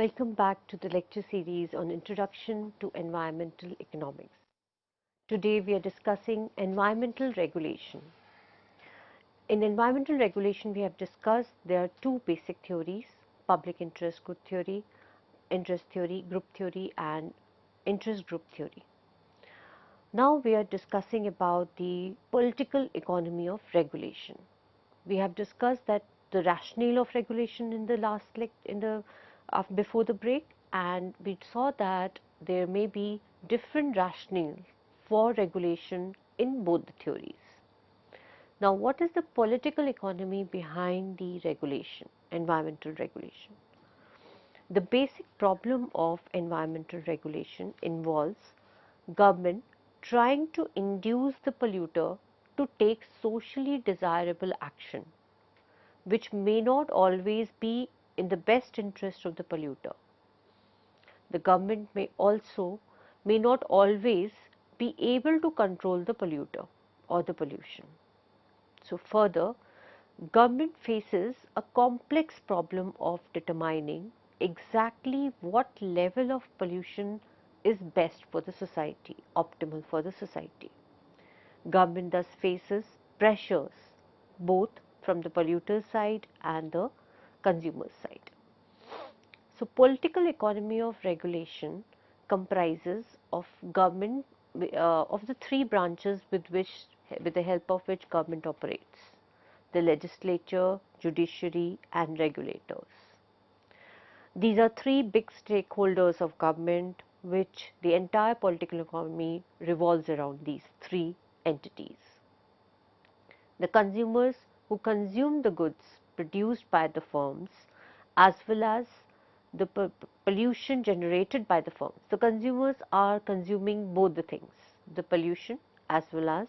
Welcome back to the lecture series on Introduction to Environmental Economics. Today we are discussing environmental regulation. In environmental regulation, we have discussed there are two basic theories: public interest group theory, group theory, and interest group theory. Now we are discussing about the political economy of regulation. We have discussed that the rationale of regulation in the before the break, and we saw that there may be different rationales for regulation in both the theories. Now, what is the political economy behind the regulation, environmental regulation? The basic problem of environmental regulation involves government trying to induce the polluter to take socially desirable action, which may not always be in the best interest of the polluter. The government may not always be able to control the polluter or the pollution. So further, government faces a complex problem of determining exactly what level of pollution is best for the society, optimal for the society. Government thus faces pressures both from the polluter's side and the consumer's side. So political economy of regulation comprises of government of the three branches with the help of which government operates: the legislature, judiciary, and regulators. These are three big stakeholders of government, which the entire political economy revolves around these three entities. The consumers who consume the goods produced by the firms, as well as the pollution generated by the firms. The consumers are consuming both the things, the pollution as well as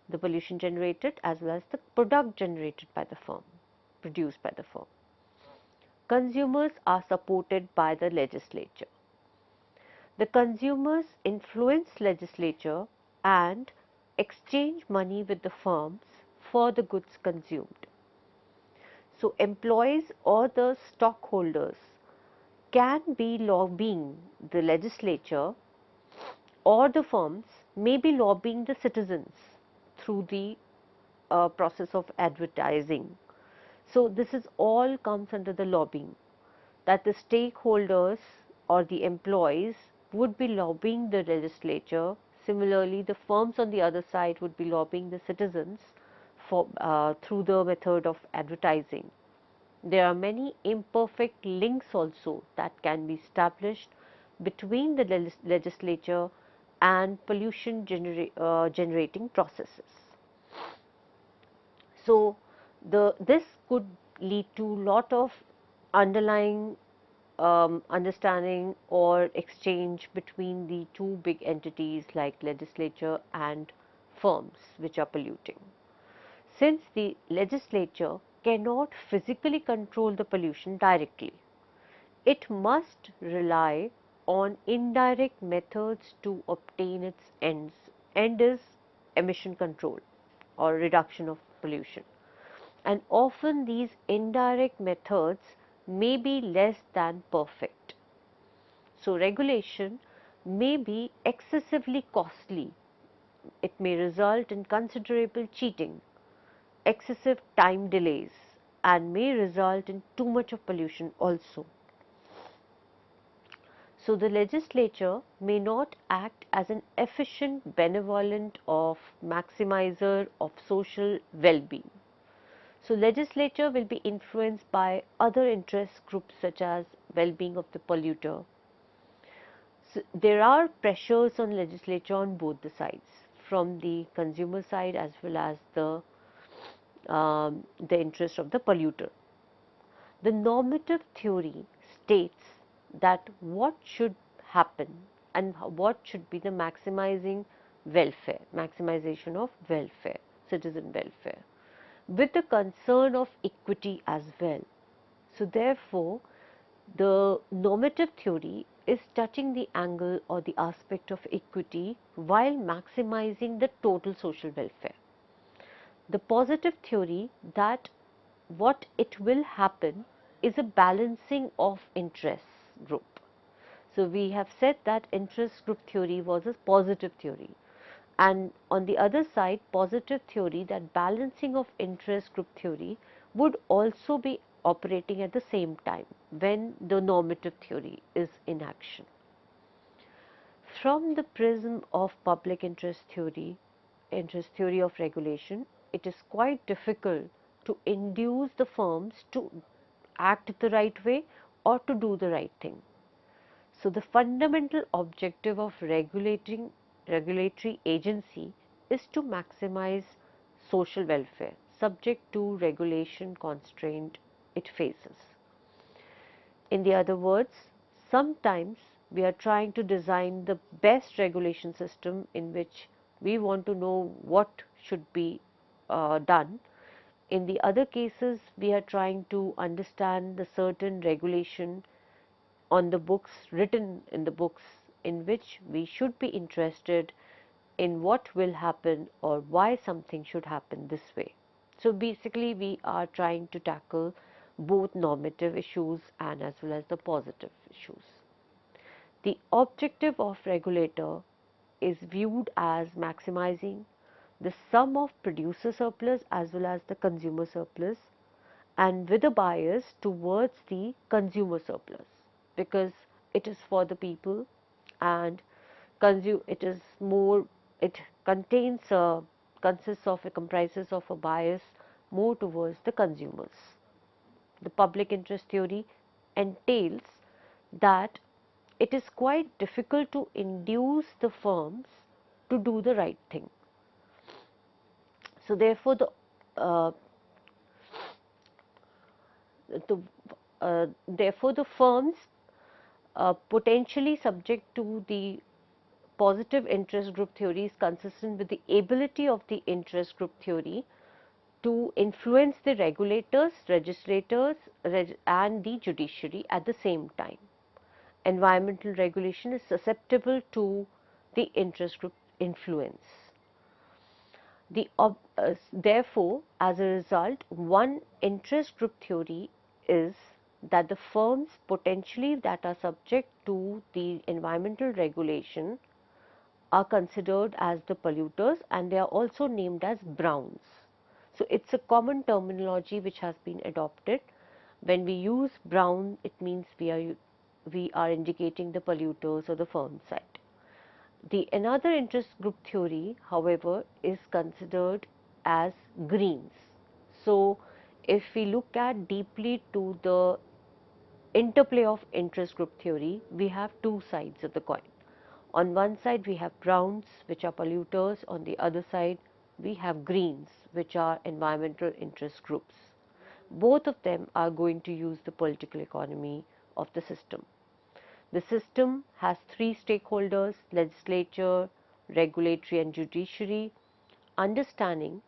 the pollution generated, as well as the product generated by the firm, produced by the firm. Consumers are supported by the legislature. The consumers influence legislature and exchange money with the firms for the goods consumed. So employees or the stockholders can be lobbying the legislature, or the firms may be lobbying the citizens through the process of advertising. So this is all comes under the lobbying, that the stakeholders or the employees would be lobbying the legislature. Similarly, the firms on the other side would be lobbying the citizens for through the method of advertising. There are many imperfect links also that can be established between the legislature and pollution generating processes. So this could lead to lot of underlying understanding or exchange between the two big entities like legislature and firms which are polluting. Since the legislature cannot physically control the pollution directly, it must rely on indirect methods to obtain its ends. End is emission control or reduction of pollution. And often these indirect methods may be less than perfect. So regulation may be excessively costly. It may result in considerable cheating, excessive time delays, and may result in too much of pollution also. So the legislature may not act as an efficient benevolent of maximizer of social well-being. So legislature will be influenced by other interest groups such as well-being of the polluter. So there are pressures on legislature on both the sides, from the consumer side as well as the interest of the polluter. The normative theory states that what should happen and what should be the maximization of welfare, citizen welfare, with the concern of equity as well. So therefore, the normative theory is touching the angle or the aspect of equity while maximizing the total social welfare. The positive theory, that what it will happen is a balancing of interests group. So we have said that interest group theory was a positive theory, and on the other side, positive theory, that balancing of interest group theory would also be operating at the same time when the normative theory is in action. From the prism of public interest theory of regulation, it is quite difficult to induce the firms to act the right way or to do the right thing. So the fundamental objective of regulatory agency is to maximize social welfare subject to regulation constraint it faces. In the other words, sometimes we are trying to design the best regulation system in which we want to know what should be done. In the other cases, we are trying to understand the certain regulation on the books, written in the books, in which we should be interested in what will happen or why something should happen this way. So basically we are trying to tackle both normative issues and as well as the positive issues. The objective of regulator is viewed as maximizing the sum of producer surplus as well as the consumer surplus, and with a bias towards the consumer surplus, because it is for the people and it is more, it contains consists of a comprises of a bias more towards the consumers. The public interest theory entails that it is quite difficult to induce the firms to do the right thing. So therefore uh, the therefore the firms potentially subject to the positive interest group theory is consistent with the ability of the interest group theory to influence the regulators, legislators, and the judiciary at the same time. Environmental regulation is susceptible to the interest group influence. Therefore, as a result, one interest group theory is that the firms potentially that are subject to the environmental regulation are considered as the polluters, and they are also named as browns. So it's a common terminology which has been adopted. When we use brown, it means we are indicating the polluters or the firm side. The another interest group theory, however, is considered as greens. So if we look at deeply to the interplay of interest group theory, we have two sides of the coin. On one side we have browns, which are polluters. On the other side we have greens, which are environmental interest groups. Both of them are going to use the political economy of the system. The system has three stakeholders: legislature, regulatory and judiciary. Understanding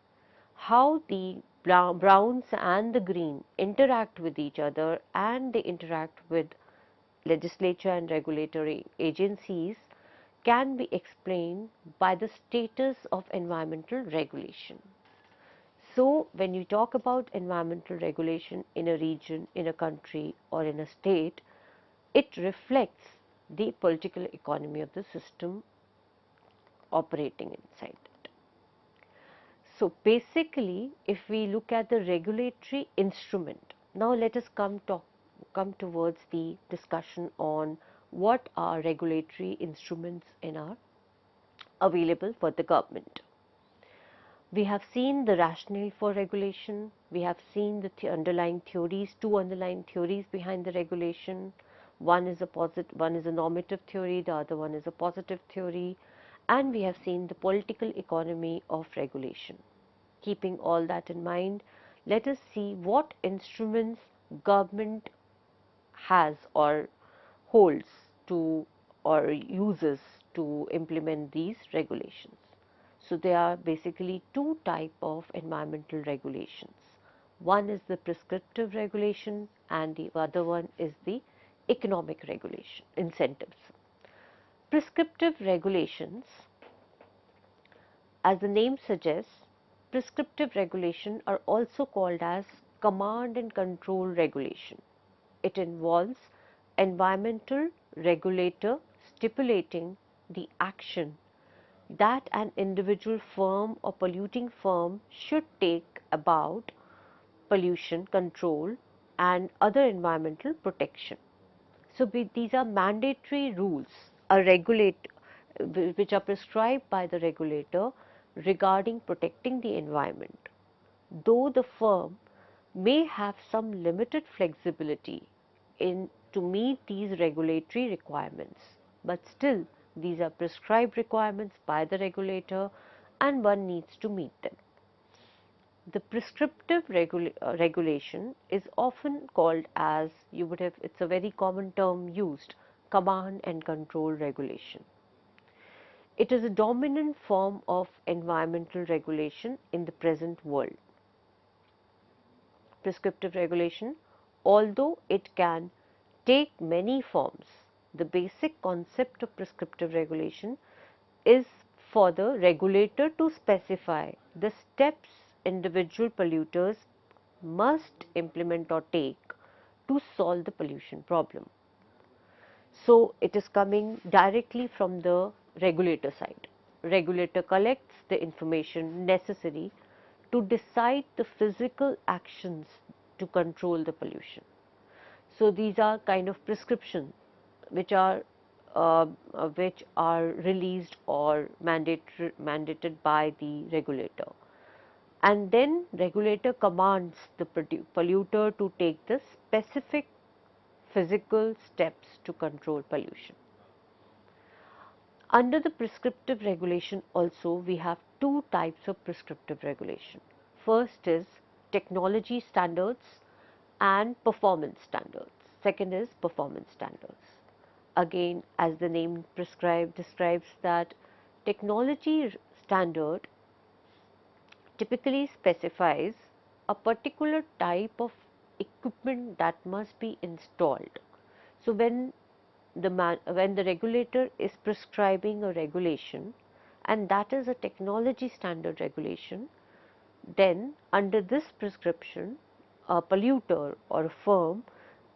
how the browns and the green interact with each other and they interact with legislature and regulatory agencies can be explained by the status of environmental regulation. So when you talk about environmental regulation in a region, in a country or in a state, it reflects the political economy of the system operating inside it. So basically, if we look at the regulatory instrument, now let us come towards the discussion on what are regulatory instruments in our available for the government. We have seen the rationale for regulation. We have seen the underlying theories, two underlying theories behind the regulation. One is a normative theory, the other one is a positive theory, and we have seen the political economy of regulation. Keeping all that in mind, let us see what instruments government has or holds to or uses to implement these regulations. So there are basically two types of environmental regulations. One is the prescriptive regulation and the other one is the economic regulation, incentives. Prescriptive regulations, as the name suggests, prescriptive regulation are also called as command and control regulation. It involves environmental regulator stipulating the action that an individual firm or polluting firm should take about pollution control and other environmental protection. So, these are mandatory rules which are prescribed by the regulator regarding protecting the environment, though the firm may have some limited flexibility in to meet these regulatory requirements, but still these are prescribed requirements by the regulator and one needs to meet them. The prescriptive regulation is often called as, you would have, it's a very common term used, command and control regulation. It is a dominant form of environmental regulation in the present world. Prescriptive regulation, although it can take many forms, the basic concept of prescriptive regulation is for the regulator to specify the steps individual polluters must implement or take to solve the pollution problem. So, it is coming directly from the regulator side. Regulator collects the information necessary to decide the physical actions to control the pollution. So, these are kind of prescriptions which are released or mandated by the regulator, and then regulator commands the polluter to take the specific physical steps to control pollution. Under the prescriptive regulation also we have two types of prescriptive regulation. First is technology standards and performance standards. Second is performance standards. Again, as the name describes that technology standard typically specifies a particular type of equipment that must be installed. So, when the regulator is prescribing a regulation and that is a technology standard regulation, then under this prescription a polluter or a firm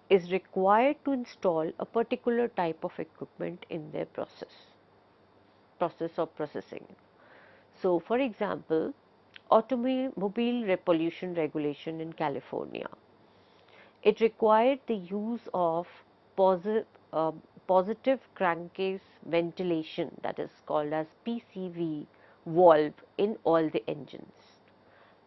is required to install a particular type of equipment in their process of processing. So, for example, automobile pollution regulation in California, it required the use of uh, positive crankcase ventilation, that is called as PCV valve in all the engines.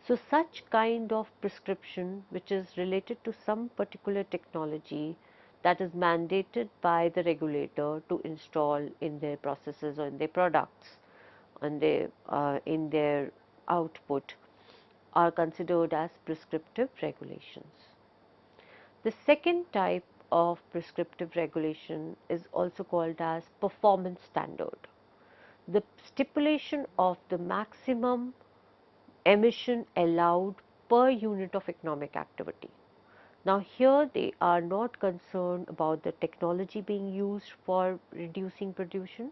So, such kind of prescription which is related to some particular technology that is mandated by the regulator to install in their processes or in their products and in their output are considered as prescriptive regulations. The second type of prescriptive regulation is also called as performance standard. The stipulation of the maximum emission allowed per unit of economic activity. Now, here they are not concerned about the technology being used for reducing pollution.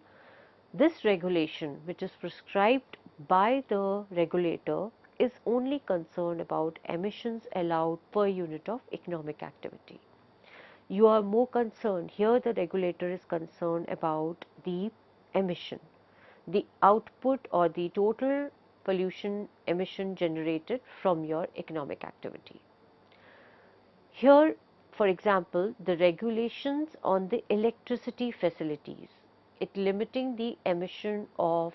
This regulation, which is prescribed by the regulator, is only concerned about emissions allowed per unit of economic activity. You are more concerned, here the regulator is concerned about the emission, the output or the total pollution emission generated from your economic activity. Here, for example, the regulations on the electricity facilities, it limiting the emission of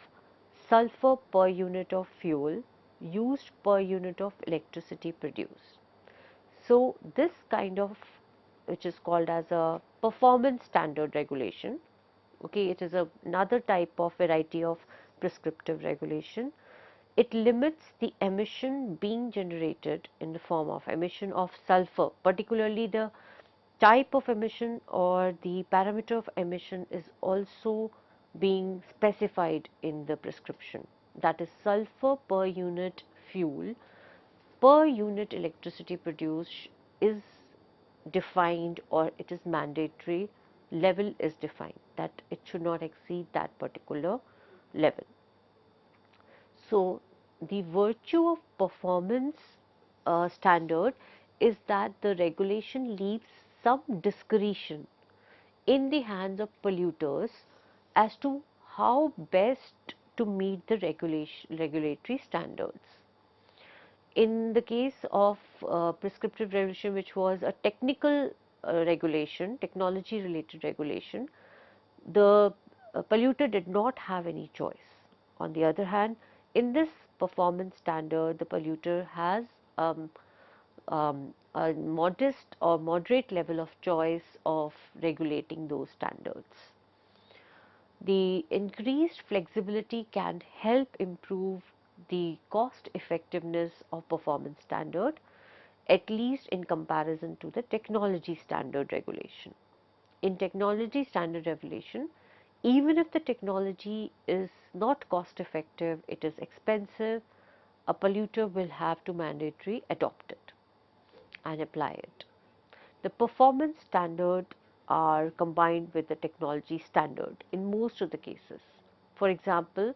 sulfur per unit of fuel used per unit of electricity produced. So, this kind of, which is called as a performance standard regulation, okay, it is another type of variety of prescriptive regulation. It limits the emission being generated in the form of emission of sulfur, particularly the type of emission or the parameter of emission is also being specified in the prescription, that is sulfur per unit fuel per unit electricity produced is defined, or it is mandatory level is defined that it should not exceed that particular level. So, the virtue of performance standard is that the regulation leaves some discretion in the hands of polluters as to how best to meet the regulatory standards. In the case of prescriptive regulation, which was a technical regulation, technology related regulation, the polluter did not have any choice. On the other hand, in this performance standard, the polluter has a modest or moderate level of choice of regulating those standards. The increased flexibility can help improve the cost effectiveness of performance standard, at least in comparison to the technology standard regulation. In technology standard regulation, even if the technology is not cost effective, it is expensive, a polluter will have to mandatorily adopt it and apply it. The performance standard are combined with the technology standard in most of the cases. For example,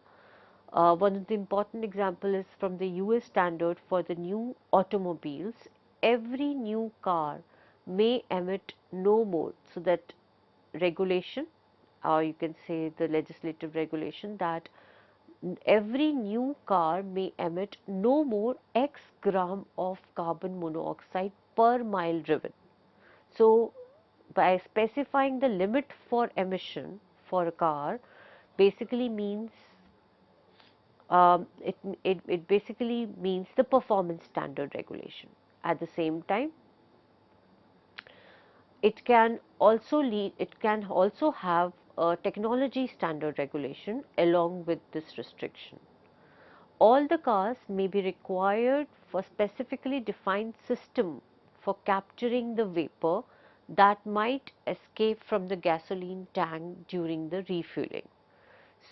one of the important example is from the US standard for the new automobiles. Every new car may emit no more, so that regulation, or you can say the legislative regulation, that every new car may emit no more X gram of carbon monoxide per mile driven. So, by specifying the limit for emission for a car basically means it basically means the performance standard regulation. At the same time, it can also have a technology standard regulation along with this restriction. All the cars may be required for specifically defined system for capturing the vapor that might escape from the gasoline tank during the refueling.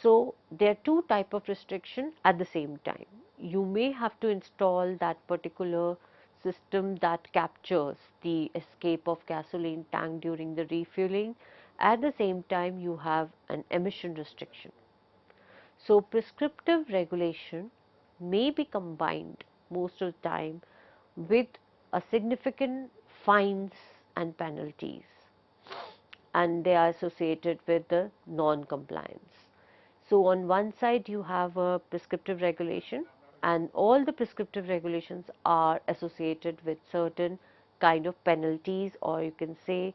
So, there are two type of restriction at the same time. You may have to install that particular system that captures the escape of gasoline tank during the refueling. At the same time, you have an emission restriction. So, prescriptive regulation may be combined most of the time with a significant fines and penalties, and they are associated with the non-compliance. So, on one side you have a prescriptive regulation, and all the prescriptive regulations are associated with certain kind of penalties, or you can say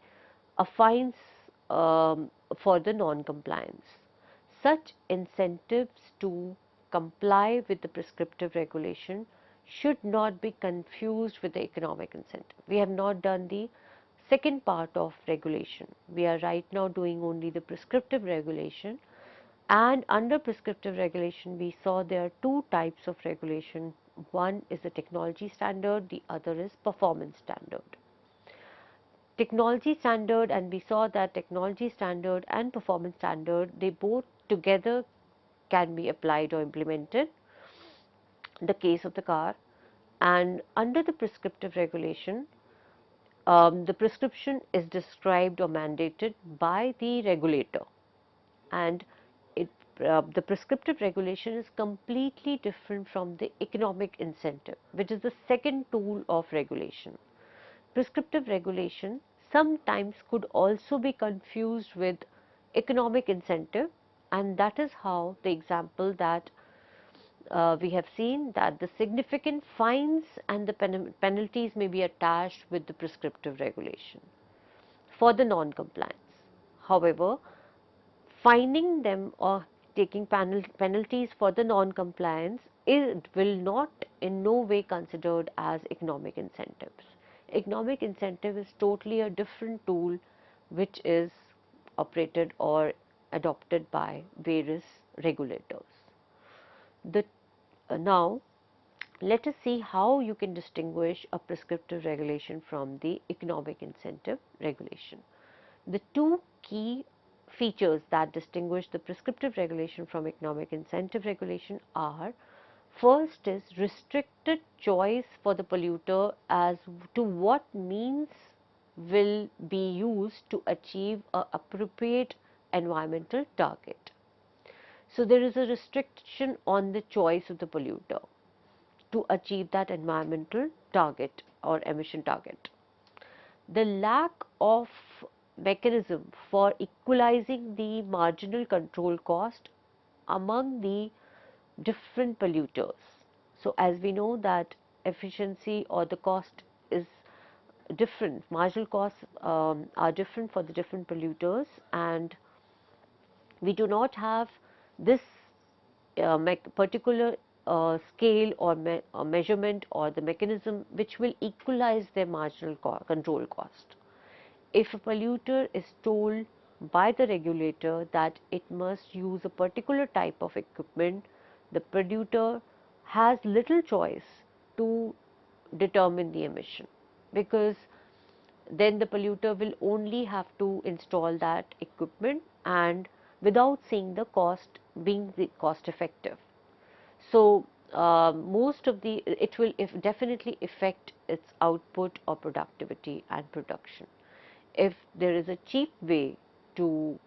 a fines for the non-compliance. Such incentives to comply with the prescriptive regulation should not be confused with the economic incentive. We have not done the second part of regulation. We are right now doing only the prescriptive regulation, and under prescriptive regulation we saw there are two types of regulation. One is the technology standard, the other is performance standard. Technology standard, and we saw that technology standard and performance standard, they both together can be applied or implemented in the case of the car. And under the prescriptive regulation, the prescription is described or mandated by the regulator, and it, the prescriptive regulation is completely different from the economic incentive, which is the second tool of regulation. Prescriptive regulation sometimes could also be confused with economic incentive, and that is how the example that we have seen, that the significant fines and the penalties may be attached with the prescriptive regulation for the non-compliance. However, fining them or taking penalties for the non-compliance, it will not in no way considered as economic incentives. Economic incentive is totally a different tool which is operated or adopted by various regulators. The, now let us see how you can distinguish a prescriptive regulation from the economic incentive regulation. The two key features that distinguish the prescriptive regulation from economic incentive regulation are: first is restricted choice for the polluter as to what means will be used to achieve an appropriate environmental target. So, there is a restriction on the choice of the polluter to achieve that environmental target or emission target. The lack of mechanism for equalizing the marginal control cost among the different polluters. So as we know that efficiency or the cost is different, marginal costs are different for the different polluters, and we do not have this particular scale or measurement or the mechanism which will equalize their marginal control cost. If a polluter is told by the regulator that it must use a particular type of equipment, the polluter has little choice to determine the emission, because then the polluter will only have to install that equipment and without seeing the cost being the cost effective. So most of the it will if definitely affect its output or productivity and production. If there is a cheap way to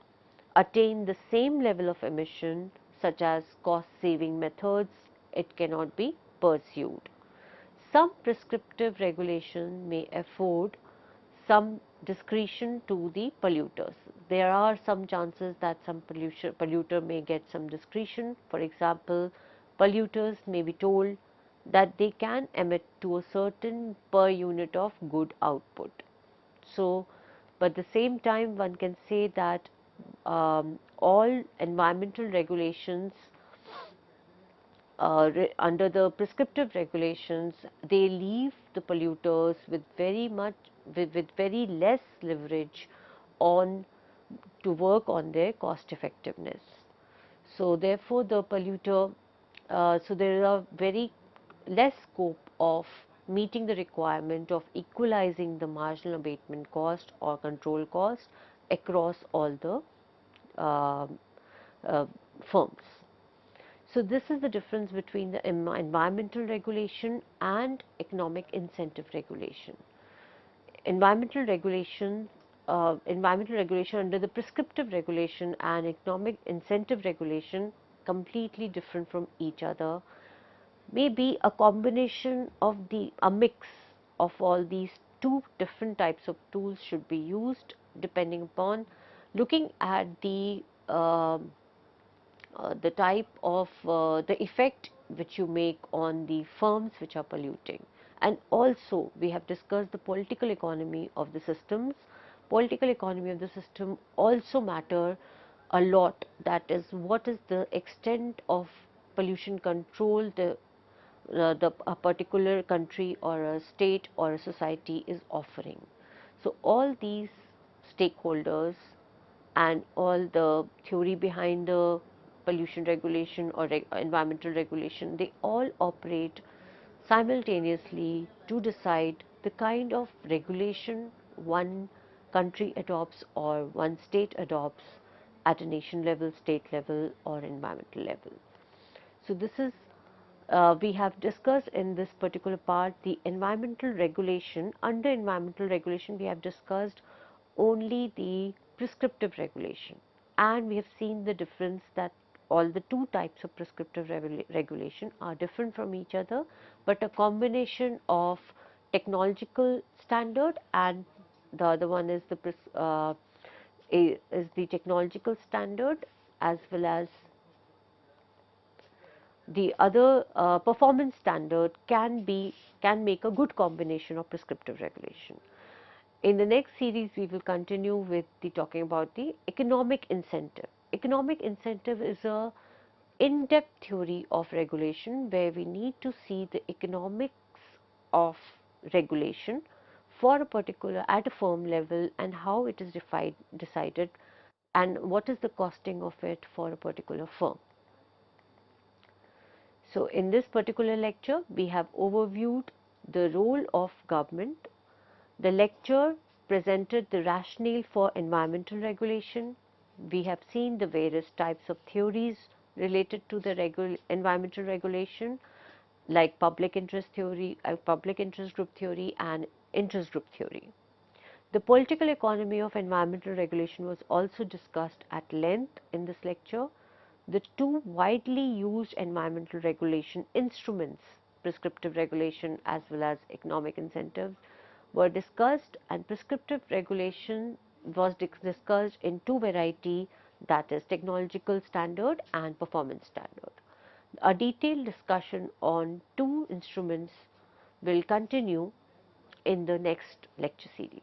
attain the same level of emission, such as cost saving methods, it cannot be pursued. Some prescriptive regulation may afford some discretion to the polluters. There are some chances that some polluter may get some discretion. For example, polluters may be told that they can emit to a certain per unit of good output. So, but at the same time, one can say that all environmental regulations under the prescriptive regulations, they leave the polluters with with very less leverage on to work on their cost effectiveness. So therefore, the polluter, so there is a very less scope of meeting the requirement of equalizing the marginal abatement cost or control cost across all the uh, uh, firms. So this is the difference between the environmental regulation and economic incentive regulation. Environmental regulation, environmental regulation under the prescriptive regulation and economic incentive regulation completely different from each other, may be a combination of a mix of all these two different types of tools should be used depending upon looking at the type of the effect which you make on the firms which are polluting. And also we have discussed the political economy of the systems. Political economy of the system also matter a lot, that is what is the extent of pollution control a particular country or a state or a society is offering. So all these stakeholders and all the theory behind the pollution regulation or environmental regulation, they all operate simultaneously to decide the kind of regulation one country adopts or one state adopts at a nation level, state level or environmental level. So this is we have discussed in this particular part the environmental regulation. Under environmental regulation, we have discussed only the prescriptive regulation, and we have seen the difference that all the two types of prescriptive regulation are different from each other, but a combination of technological standard, and the other one is is the technological standard, as well as the other performance standard can make a good combination of prescriptive regulation. In the next series, we will continue with the talking about the economic incentive. Economic incentive is a in-depth theory of regulation where we need to see the economics of regulation for a particular at a firm level and how it is decided and what is the costing of it for a particular firm. So in this particular lecture, we have overviewed the role of government. The lecture presented the rationale for environmental regulation. We have seen the various types of theories related to the environmental regulation, like public interest theory, public interest group theory and interest group theory. The political economy of environmental regulation was also discussed at length in this lecture. The two widely used environmental regulation instruments, prescriptive regulation as well as economic incentives, were discussed, and prescriptive regulation was discussed in two variety, that is technological standard and performance standard. A detailed discussion on two instruments will continue in the next lecture series.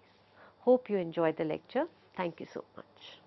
Hope you enjoyed the lecture. Thank you so much.